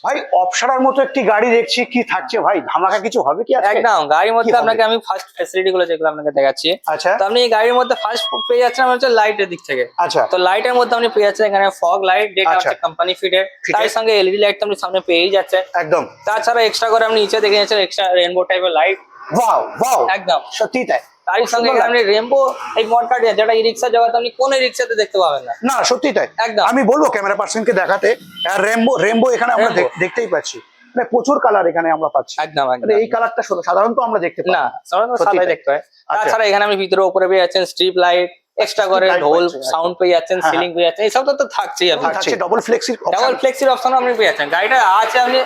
ভাই অপসরার মতো একটি গাড়ি দেখছি, কি থাকছে ভাই, ধামাকা কিছু হবে কি আজকে? একদম গাড়ির মধ্যে কি হবে? আপনাকে আমি ফার্স্ট ফ্যাসিলিটি গুলো যেগুলো আপনাকে দেখাচ্ছি। আচ্ছা তো আপনি এই গাড়ির মধ্যে ফার্স্ট পেয়ে যাচ্ছেন আমার হচ্ছে লাইটের দিক থেকে। আচ্ছা তো লাইটের মধ্যে আপনি পেয়ে যাচ্ছেন এখানে ফগ লাইট, যেটা আচ্ছা। হচ্ছে কোম্পানি ফিটেড। Fitted। তার সঙ্গে এলইডি লাইট তো আপনি সামনে পেয়েই যাচ্ছেন। একদম। তাছাড়া এক্সট্রা করে আপনি নিচে দেখে যাচ্ছেন এক্সট্রা রেনবো টাইপের লাইট। ওয়াও ওয়াও, একদম সত্যি তাই। তার খুব সঙ্গে সুন্দর এখানে আপনি লাগছে। রেনবো এই মডটা যেটা ই রিক্সা জগতে আপনি কোন রিক্সাতে দেখতে পাবেন না। না সত্যি তাই একদম। আমি বলবো ক্যামেরা পার্সনকে দেখাতে, রেমবো রেমবো এখানে আমরা Rainbow। দেখতেই পাচ্ছি, মানে প্রচুর কালার এখানে আমরা পাচ্ছি। একদম মানে একদম এই কালারটা সাধারণত আমরা দেখতে পাই না, সাধারণত সত্যি সাদাই তাই। দেখতে হয়। আচ্ছা। তাছাড়া এখানে আপনি ভিতরে উপরে পেয়ে যাচ্ছেন স্ট্রিপ লাইট, এক্সট্রা করে light ঢোল পাচ্ছি, সাউন্ড পেয়ে যাচ্ছেন, হ্যাঁ, সিলিং পেয়ে যাচ্ছেন, এইসব তো থাকছেই। আপনি থাকছে ডবল ফ্লেক্সির ডাবল ফ্লেক্সির অপশন আপনি পেয়ে যাচ্ছেন। গাড়িটা আছে আপনি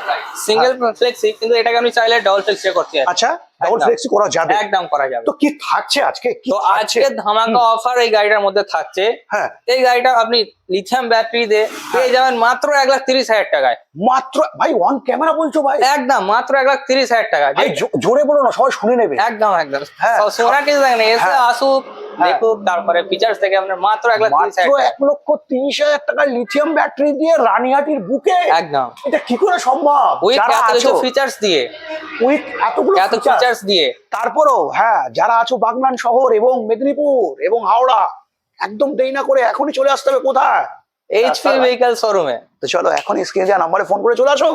সিঙ্গেল ফ্লেক্সি, কিন্তু এটাকে আপনি চাইলে ডাবল ফ্লেক্সি করতে পারেন। আচ্ছা ডবল একদম। ফ্লেক্সি করা যাবে, একদম করা যাবে। তো কি থাকছে আজকে, কি তো থাকছে? আজকে ধামাকা অফার এই গাড়িটার মধ্যে থাকছে। হ্যাঁ এই গাড়িটা আপনি লিথিয়াম ব্যাটারি দিয়ে পেয়ে যাবেন মাত্র 1,30,000 টাকায়। মাত্র ভাই অন ক্যামেরা বলছো ভাই? একদম মাত্র 1,30,000 টাকা। ভাই জোরে বলো না, সবাই শুনে নেবে। একদম একদম হ্যাঁ। সোনা কিছু দেখেন, এসে হ্যাঁ। আসুক হ্যাঁ। দেখুক, তারপরে ফিচার্স থেকে আপনার মাত্র 1,30,000 টাকা। 1,30,000 টাকা লিথিয়াম ব্যাটারি দিয়ে রানিহাটির বুকে, একদম এটা কি করে সম্ভব? উইথ যারা এত কিছু আছো ফিচার্স দিয়ে, উইথ এতগুলো এত feature, ফিচার্স দিয়ে। তারপরেও হ্যাঁ যারা আছো বাগনান শহর এবং মেদিনীপুর এবং হাওড়া, একদম দেরি না করে এখনই চলে আসতে হবে কোথায়? এইচপি ভেহিকল শোরুমে। তো চলো এখনই স্ক্রিনে দেওয়া নাম্বারে ফোন করে চলে আসো।